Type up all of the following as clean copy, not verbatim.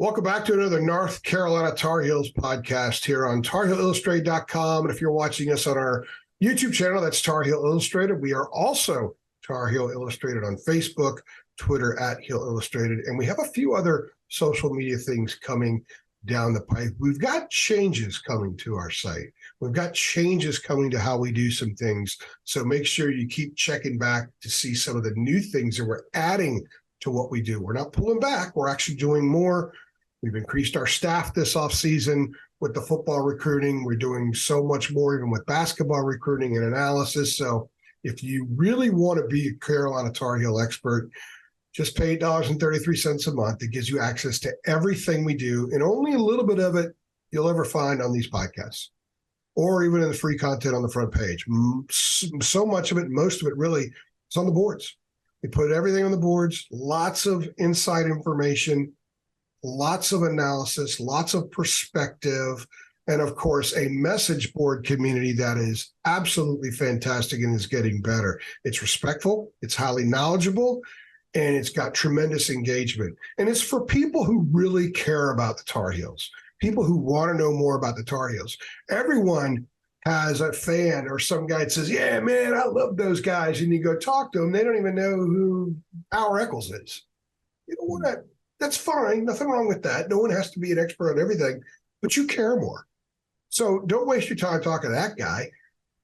Welcome back to another North Carolina Tar Heels podcast here on TarHeelIllustrated.com. And if you're watching us on our YouTube channel, that's Tar Heel Illustrated. We are also Tar Heel Illustrated on Facebook, Twitter at Heel Illustrated. And we have a few other social media things coming down the pipe. We've got changes coming to our site. We've got changes coming to how we do some things. So make sure you keep checking back to see some of the new things that we're adding to what we do. We're not pulling back. We're actually doing more. We've increased our staff this offseason with the football recruiting. We're doing so much more even with basketball recruiting and analysis. So if you really want to be a Carolina Tar Heel expert, just pay $8.33 a month. It gives you access to everything we do, and only a little bit of it you'll ever find on these podcasts or even in the free content on the front page. So much of it, most of it really, is on the boards. We put everything on the boards, lots of inside information, lots of analysis, lots of perspective, and of course, a message board community that is absolutely fantastic and is getting better. It's respectful, it's highly knowledgeable, and it's got tremendous engagement. And it's for people who really care about the Tar Heels, people who want to know more about the Tar Heels. Everyone has a fan or some guy that says, yeah, man, I love those guys. And you go talk to them, they don't even know who Howard Eccles is. You know what? That's fine. Nothing wrong with that. No one has to be an expert on everything, but you care more. So don't waste your time talking to that guy.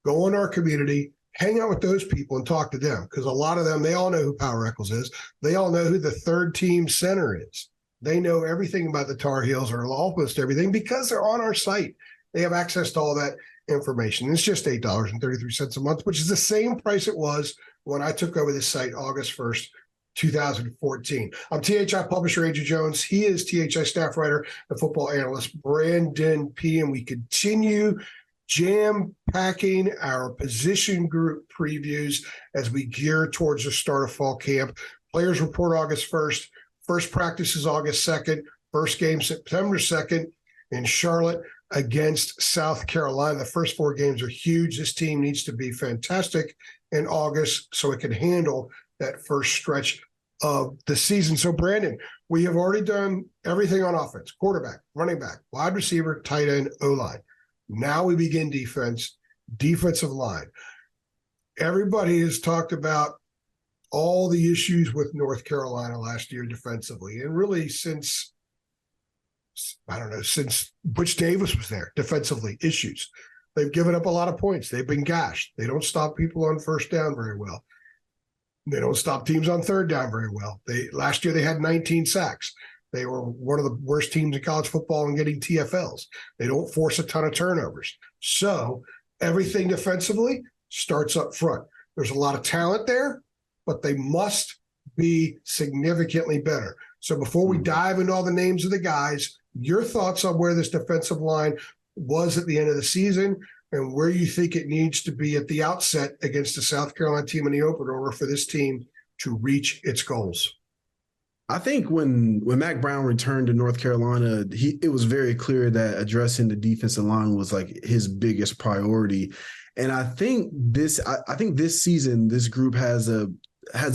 Go in our community, hang out with those people and talk to them, because a lot of them, they all know who Power Eccles is. They all know who the third team center is. They know everything about the Tar Heels, or almost everything, because they're on our site. They have access to all that information. It's just $8.33 a month, which is the same price it was when I took over this site August 1st, 2014. I'm THI publisher Andrew Jones. He is THI staff writer and football analyst Brandon Peay, and we continue jam-packing our position group previews as we gear towards the start of fall camp. Players report August 1st. First practice is August 2nd. First game September 2nd in Charlotte against South Carolina. The first four games are huge. This team needs to be fantastic in August so it can handle that first stretch of the season. So, Brandon, we have already done everything on offense: quarterback, running back, wide receiver, tight end, O-line. Now we begin defense, defensive line. Everybody has talked about all the issues with North Carolina last year defensively, and really since Butch Davis was there, defensively, issues. They've given up a lot of points. They've been gashed. They don't stop people on first down very well. They don't stop teams on third down very well. Last year they had 19 sacks. They were one of the worst teams in college football in getting TFLs. They don't force a ton of turnovers. So everything defensively starts up front. There's a lot of talent there, but they must be significantly better. So before we dive into all the names of the guys, your thoughts on where this defensive line was at the end of the season and where you think it needs to be at the outset against the South Carolina team in the opener, in order for this team to reach its goals. I think when Mack Brown returned to North Carolina, it was very clear that addressing the defensive line was like his biggest priority. And I think this season, this group has a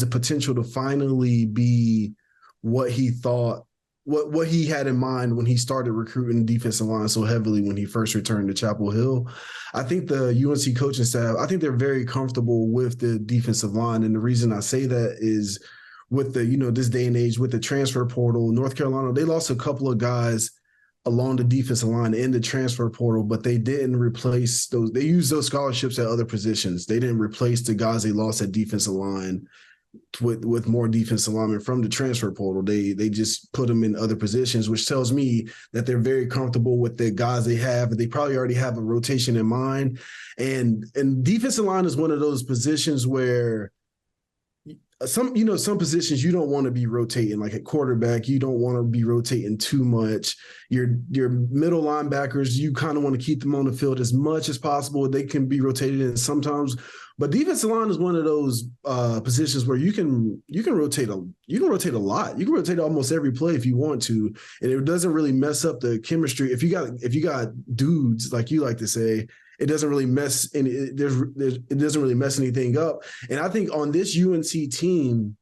potential to finally be what he thought, what he had in mind when he started recruiting the defensive line so heavily when he first returned to Chapel Hill. I think the UNC coaching staff, I think they're very comfortable with the defensive line. And the reason I say that is with the, this day and age with the transfer portal, North Carolina, they lost a couple of guys along the defensive line in the transfer portal, but they didn't replace those. They used those scholarships at other positions. They didn't replace the guys they lost at defensive line with more defensive linemen from the transfer portal. They just put them in other positions, which tells me that they're very comfortable with the guys they have, and they probably already have a rotation in mind. And defensive line is one of those positions where some positions you don't want to be rotating. Like at quarterback, you don't want to be rotating too much. Your middle linebackers, you kind of want to keep them on the field as much as possible. They can be rotated in sometimes, but defensive line is one of those positions where you can rotate a lot. You can rotate almost every play if you want to, and it doesn't really mess up the chemistry. If you got dudes, like you like to say, it doesn't really mess it doesn't really mess anything up. And I think on this UNC team,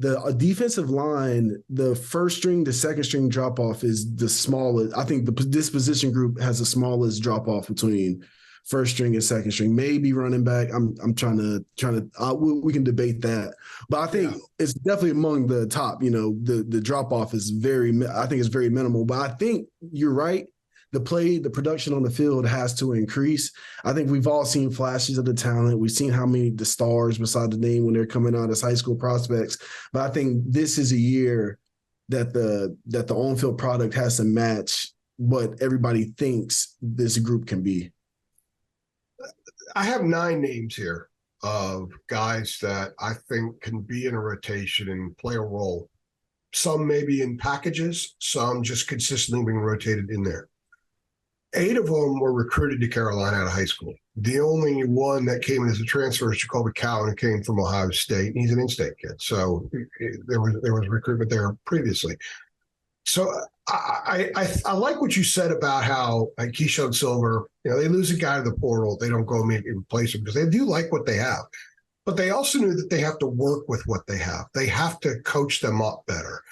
the defensive line, the first string, the second string drop off is the smallest. I think this position group has the smallest drop off between first string and second string. Maybe running back. I'm trying to. We can debate that, but I think it's definitely among the top. The drop off is I think it's very minimal. But I think you're right. The production on the field has to increase. I think we've all seen flashes of the talent. We've seen how many the stars beside the name when they're coming out as high school prospects. But I think this is a year that the on-field product has to match what everybody thinks this group can be. I have 9 names here of guys that I think can be in a rotation and play a role. Some maybe in packages, some just consistently being rotated in there. 8 of them were recruited to Carolina out of high school. The only one that came in as a transfer is Jacoby Cowan, who came from Ohio State, and he's an in-state kid. So there was recruitment there previously. So I like what you said about how Keyshawn Silver, they lose a guy to the portal, they don't go immediately replace him because they do like what they have. But they also knew that they have to work with what they have. They have to coach them up better.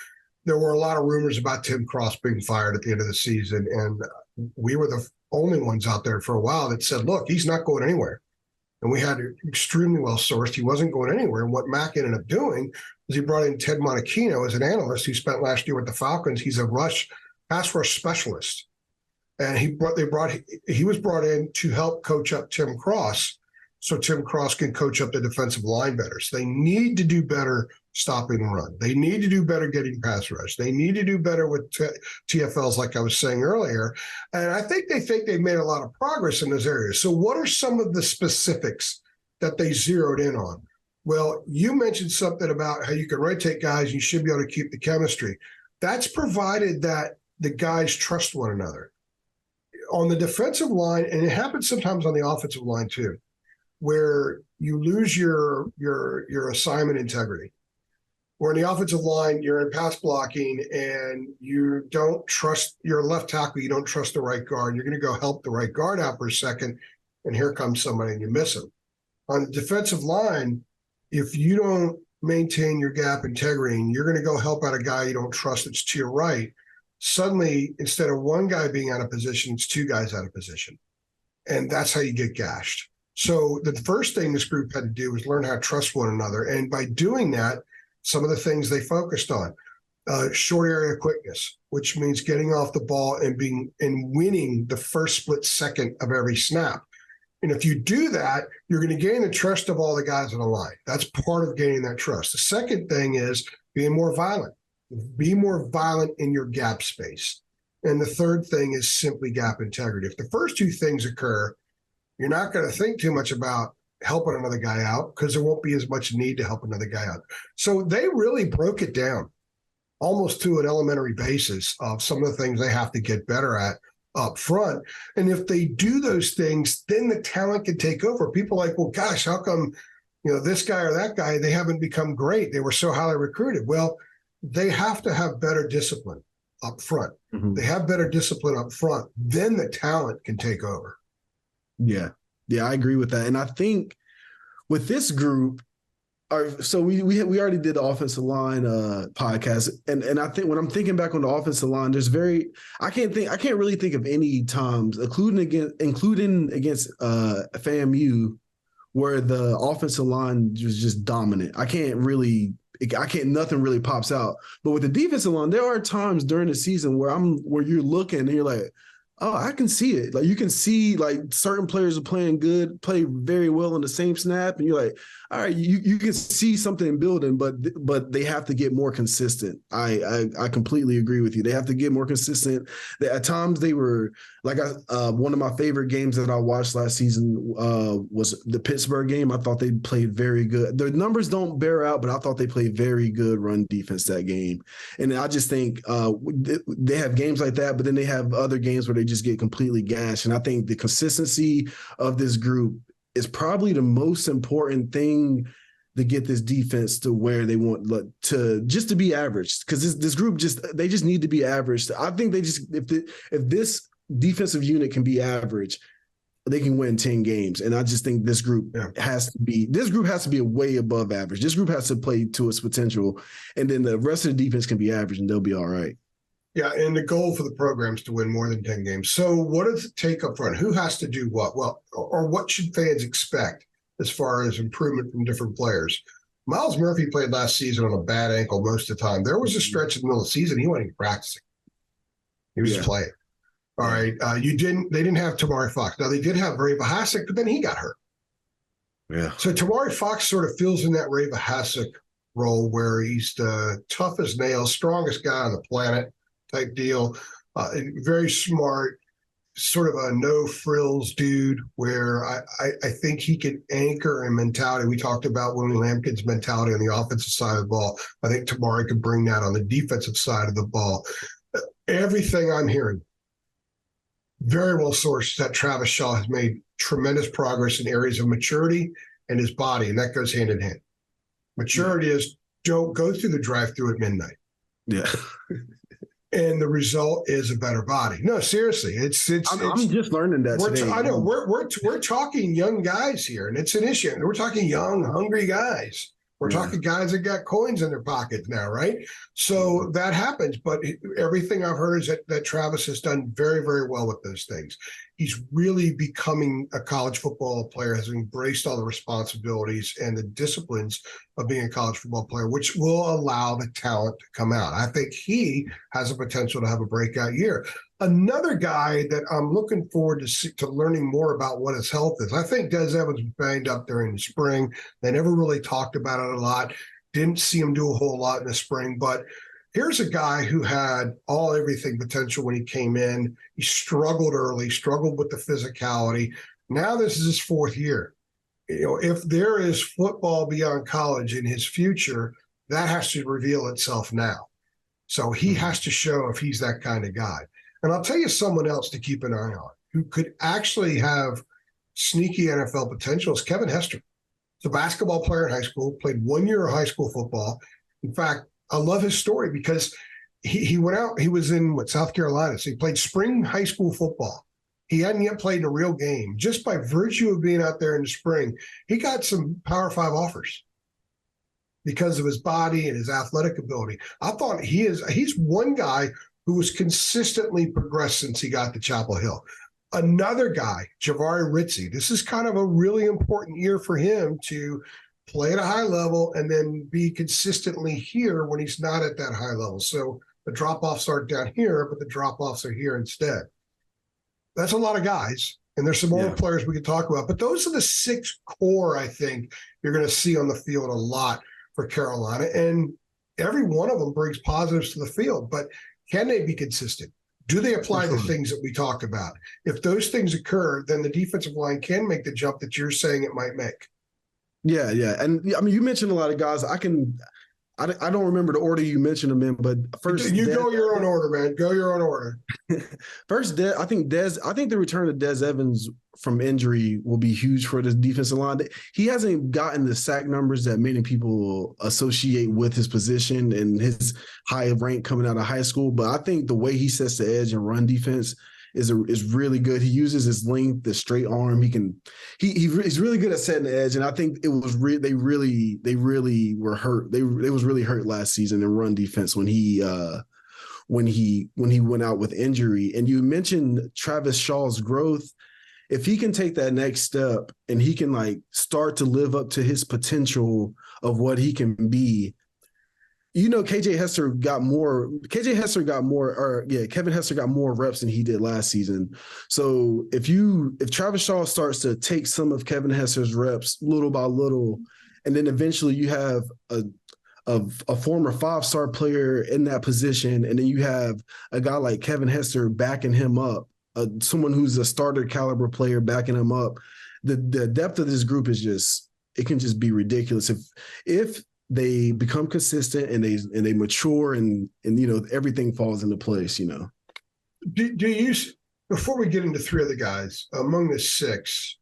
There were a lot of rumors about Tim Cross being fired at the end of the season, and we were the only ones out there for a while that said, look, he's not going anywhere. And we had it extremely well sourced. He wasn't going anywhere. And what Mac ended up doing was he brought in Ted Monachino as an analyst who spent last year with the Falcons. He's a pass rush specialist. And he was brought in to help coach up Tim Cross so Tim Cross can coach up the defensive line better. So they need to do better stopping the run. They need to do better getting pass rush. They need to do better with TFLs, like I was saying earlier. And I think they've made a lot of progress in those areas. So what are some of the specifics that they zeroed in on? Well, you mentioned something about how you can rotate guys. You should be able to keep the chemistry. That's provided that the guys trust one another. On the defensive line, and it happens sometimes on the offensive line too, where you lose your assignment integrity. Or in the offensive line, you're in pass blocking and you don't trust your left tackle. You don't trust the right guard. You're going to go help the right guard out for a second, and here comes somebody and you miss him. On the defensive line, if you don't maintain your gap integrity and you're going to go help out a guy you don't trust that's to your right, suddenly instead of one guy being out of position, it's 2 guys out of position. And that's how you get gashed. So the first thing this group had to do was learn how to trust one another. And by doing that, some of the things they focused on, short area quickness, which means getting off the ball and winning the first split second of every snap. And if you do that, you're going to gain the trust of all the guys on the line. That's part of gaining that trust. The second thing is being more violent. Be more violent in your gap space. And the third thing is simply gap integrity. If the first 2 things occur, you're not going to think too much about helping another guy out because there won't be as much need to help another guy out. So they really broke it down almost to an elementary basis of some of the things they have to get better at up front. And if they do those things, then the talent can take over. People are like, well, gosh, how come, this guy or that guy, they haven't become great? They were so highly recruited. Well, they have to have better discipline up front. Mm-hmm. They have better discipline up front, then the talent can take over. Yeah, I agree with that. And I think with this group, so we already did the offensive line podcast, and I think when I'm thinking back on the offensive line, I can't really think of any times, including against FAMU, where the offensive line was just dominant. Nothing really pops out. But with the defensive line, there are times during the season where you're looking and you're like, oh, I can see it. Like you can see like certain players are playing good, play very well in the same snap, and you're like, all right, you can see something building, but they have to get more consistent. I completely agree with you. They have to get more consistent. At times they were like one of my favorite games that I watched last season was the Pittsburgh game. I thought they played very good. Their numbers don't bear out, but I thought they played very good run defense that game. And I just think they have games like that, but then they have other games where they just get completely gashed. And I think the consistency of this group is probably the most important thing to get this defense to where they want to just to be average. Because this group they just need to be average. I think they just if this defensive unit can be average, they can win 10 games. And I just think this group has to be way above average. This group has to play to its potential. And then the rest of the defense can be average and they'll be all right. Yeah, and the goal for the program is to win more than 10 games. So what does it take up front? Who has to do what? Well, or what should fans expect as far as improvement from different players? Miles Murphy played last season on a bad ankle most of the time. There was a stretch in the middle of the season he wasn't even practicing. He was just playing. All right. They didn't have Tamari Fox. Now they did have Ray Vahasek, but then he got hurt. Yeah. So Tamari Fox sort of fills in that Ray Vahasek role where he's the tough as nails, strongest guy on the planet type deal. Very smart, sort of a no frills dude where I think he can anchor in mentality. We talked about Willie Lampkin's mentality on the offensive side of the ball. I think Tamari could bring that on the defensive side of the ball. Everything I'm hearing, very well sourced, that Travis Shaw has made tremendous progress in areas of maturity and his body, and that goes hand in hand. Maturity is don't go through the drive-through at midnight. Yeah. And the result is a better body. No, seriously, I'm just learning that today. I know we're talking young guys here, and it's an issue. We're talking young, hungry guys. We're talking guys that got coins in their pockets now, right? So that happens. But everything I've heard is that Travis has done very, very well with those things. He's really becoming a college football player, has embraced all the responsibilities and the disciplines of being a college football player, which will allow the talent to come out. I think he has a potential to have a breakout year. Another guy that I'm looking forward to learning more about what his health is. I think Des Evans was banged up during the spring. They never really talked about it a lot. Didn't see him do a whole lot in the spring, but here's a guy who had everything potential when he came in. He struggled early, struggled with the physicality. Now this is his fourth year. If there is football beyond college in his future, that has to reveal itself now. So he has to show if he's that kind of guy. And I'll tell you someone else to keep an eye on who could actually have sneaky NFL potential is Kevin Hester. He's a basketball player in high school, played 1 year of high school football. In fact, I love his story because he went out, he was in South Carolina. So he played spring high school football. He hadn't yet played in a real game. Just by virtue of being out there in the spring, he got some Power 5 offers because of his body and his athletic ability. I thought he's one guy who was consistently progressed since he got to Chapel Hill. Another guy, Jahvaree Ritzie, this is kind of a really important year for him to play at a high level and then be consistently here when he's not at that high level. So the drop-offs aren't down here, but the drop-offs are here instead. That's a lot of guys, and there's some more players we could talk about. But those are the 6 core I think you're going to see on the field a lot for Carolina, and every one of them brings positives to the field. But can they be consistent? Do they apply the things that we talked about? If those things occur, then the defensive line can make the jump that you're saying it might make. Yeah. And I mean, you mentioned a lot of guys. I don't remember the order you mentioned them in, but first you go your own order, man. Go your own order. First, I think the return of Des Evans from injury will be huge for the defensive line. He hasn't gotten the sack numbers that many people associate with his position and his high rank coming out of high school, but I think the way he sets the edge and run defense is really good. He uses his length, the straight arm. He's really good at setting the edge, and I think it was they really were hurt. They was really hurt last season in run defense when he went out with injury. And you mentioned Travis Shaw's growth. If he can take that next step and he can start to live up to his potential of what he can be, Kevin Hester got more reps than he did last season. So if Travis Shaw starts to take some of Kevin Hester's reps little by little, and then eventually you have a former 5-star player in that position, and then you have a guy like Kevin Hester backing him up, someone who's a starter caliber player backing him up, the depth of this group is it can just be ridiculous. If they become consistent and they mature and everything falls into place. Do you, before we get into 3 of the guys among the 6,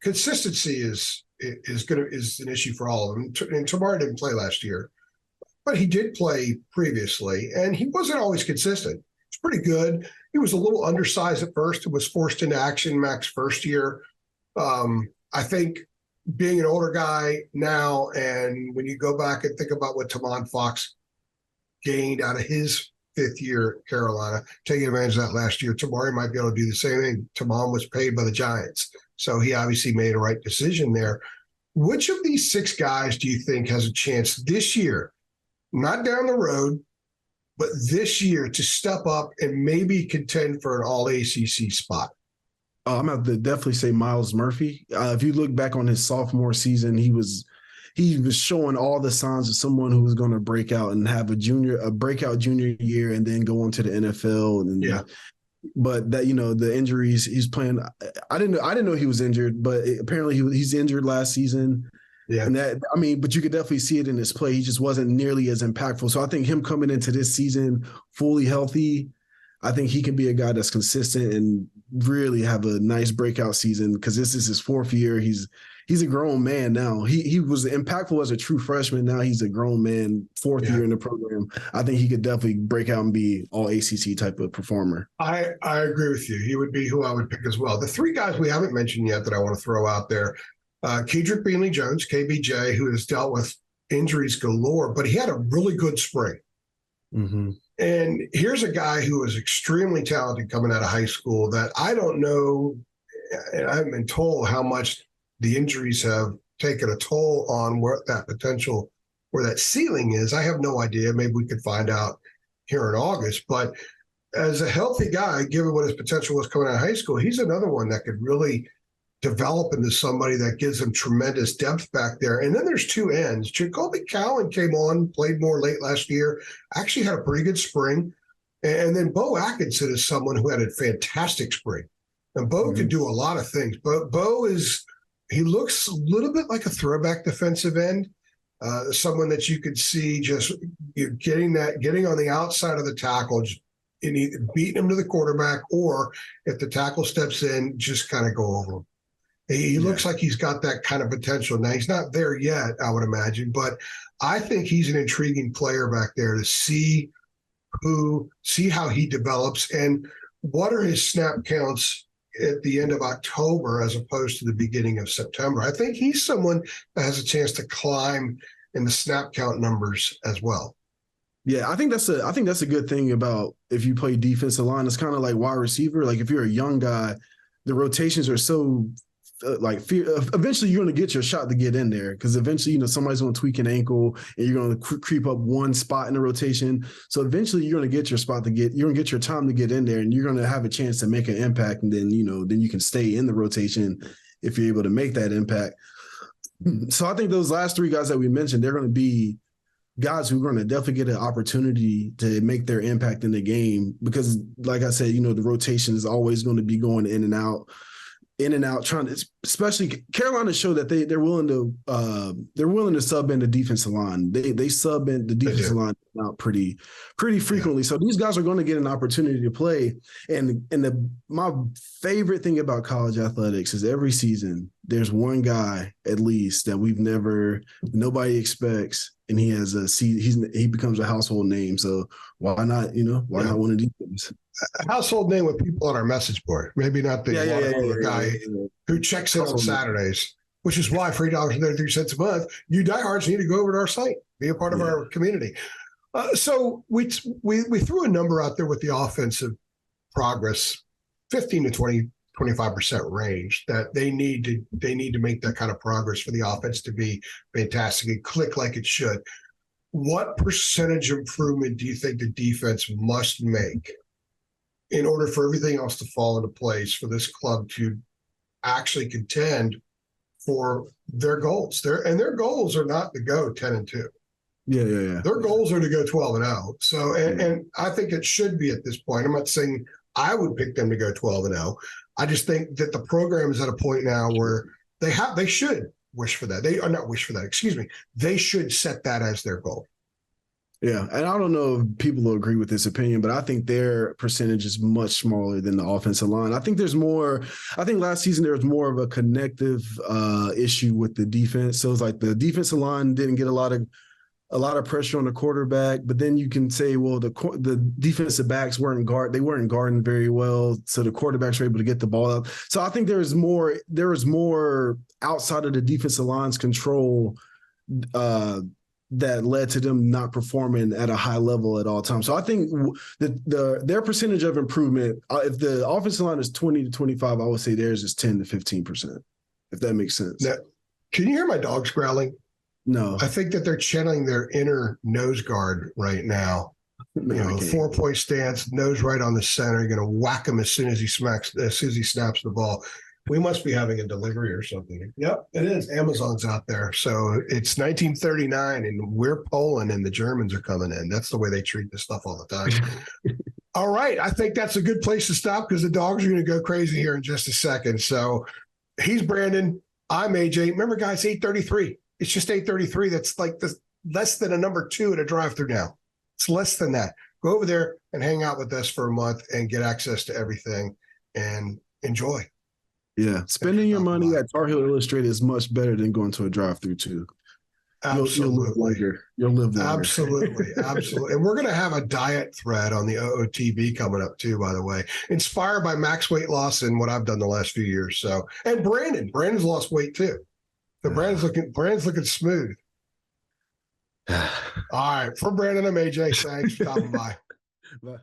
consistency is an issue for all of them. And Tamari didn't play last year, but he did play previously, and he wasn't always consistent. It's pretty good. He was a little undersized at first and was forced into action Mac's first year. I think being an older guy now, and when you go back and think about what Tamon Fox gained out of his fifth year at Carolina, taking advantage of that last year, Tamari might be able to do the same thing. Tamon was paid by the Giants, so he obviously made a right decision there. Which of these six guys do you think has a chance this year, not down the road, but this year, to step up and maybe contend for an all-ACC spot? I'm going to definitely say Miles Murphy. If you look back on his sophomore season, he was showing all the signs of someone who was going to break out and have a breakout junior year and then go on to the NFL. And but that, the injuries he's playing, I didn't know he was injured, but apparently he's injured last season. Yeah. And but you could definitely see it in his play. He just wasn't nearly as impactful. So I think him coming into this season fully healthy, I think he can be a guy that's consistent and really have a nice breakout season, because this is his fourth year. He's a grown man now. He was impactful as a true freshman. Now he's a grown man, fourth year in the program. I think he could definitely break out and be all ACC type of performer. I agree with you. He would be who I would pick as well. The three guys we haven't mentioned yet that I want to throw out there, Kedrick Beanley-Jones, KBJ, who has dealt with injuries galore, but he had a really good spring. Mm-hmm. And here's a guy who is extremely talented coming out of high school that I don't know, and I haven't been told how much the injuries have taken a toll on where that potential, where that ceiling is. I have no idea. Maybe we could find out here in August. But as a healthy guy, given what his potential was coming out of high school, he's another one that could really develop into somebody that gives him tremendous depth back there. And then there's two ends. Jacoby Cowan came on, played more late last year, actually had a pretty good spring. And then Bo Atkinson is someone who had a fantastic spring. And Bo could do a lot of things. But he looks a little bit like a throwback defensive end, someone that you could see just getting on the outside of the tackle, and either beating him to the quarterback, or if the tackle steps in, just kind of go over him. He looks like he's got that kind of potential. Now, he's not there yet, I would imagine, but I think he's an intriguing player back there to see how he develops and what are his snap counts at the end of October as opposed to the beginning of September. I think he's someone that has a chance to climb in the snap count numbers as well. Yeah, I think that's a good thing about if you play defensive line. It's kind of like wide receiver. Like if you're a young guy, the rotations are so eventually you're going to get your shot to get in there, because eventually, somebody's going to tweak an ankle and you're going to creep up one spot in the rotation. So eventually you're going to get your spot you're going to get your time to get in there, and you're going to have a chance to make an impact. And then, then you can stay in the rotation if you're able to make that impact. So I think those last three guys that we mentioned, they're going to be guys who are going to definitely get an opportunity to make their impact in the game, because like I said, the rotation is always going to be going in and out, trying to, especially Carolina showed that they're willing to sub in the defensive line. They sub in the defensive line out pretty frequently. So these guys are going to get an opportunity to play. And my favorite thing about college athletics is every season there's one guy at least that nobody expects, and he becomes a household name. So why not one of these things? A household name with people on our message board. Maybe not the guy who checks in on Saturdays, which is why for $3.33 a month, you diehards need to go over to our site, be a part of our community. So we threw a number out there with the offensive progress, 15 to 25% range, that they need to make that kind of progress for the offense to be fantastic and click like it should. What percentage improvement do you think the defense must make in order for everything else to fall into place for this club to actually contend for their goals? Their goals are not to go 10-2. Yeah. Their goals are to go 12-0. So, and I think it should be at this point. I'm not saying I would pick them to go 12-0. I just think that the program is at a point now where they should wish for that. They should set that as their goal. Yeah, and I don't know if people will agree with this opinion, but I think their percentage is much smaller than the offensive line. I think last season there was more of a connective issue with the defense. So it's like the defensive line didn't get a lot of a lot of pressure on the quarterback, but then you can say, well, the defensive backs weren't guarding very well, so the quarterbacks were able to get the ball out. So I think there was more outside of the defensive line's control that led to them not performing at a high level at all times. So I think their percentage of improvement, if the offensive line is 20 to 25, I would say theirs is 10 to 15%, if that makes sense. Now, can you hear my dogs growling? No. I think that they're channeling their inner nose guard right now. No, 4-point stance, nose right on the center. You're going to whack him as soon as he snaps the ball. We must be having a delivery or something. Yep, it is. Amazon's out there. So it's 1939, and we're Poland, and the Germans are coming in. That's the way they treat this stuff all the time. All right. I think that's a good place to stop because the dogs are going to go crazy here in just a second. So he's Brandon. I'm AJ. Remember, guys, 8:33. It's just 8:33. That's like less than a number 2 at a drive-thru now. It's less than that. Go over there and hang out with us for a month and get access to everything and enjoy. Yeah, spending your money at Tar Heel Illustrated is much better than going to a drive-thru too. Absolutely. You'll live longer. Absolutely. And we're going to have a diet thread on the OOTB coming up too, by the way, inspired by Max weight loss and what I've done the last few years. So, and Brandon's lost weight too. So Brandon's looking smooth. All right. For Brandon, I'm AJ. Thanks for stopping by. Bye.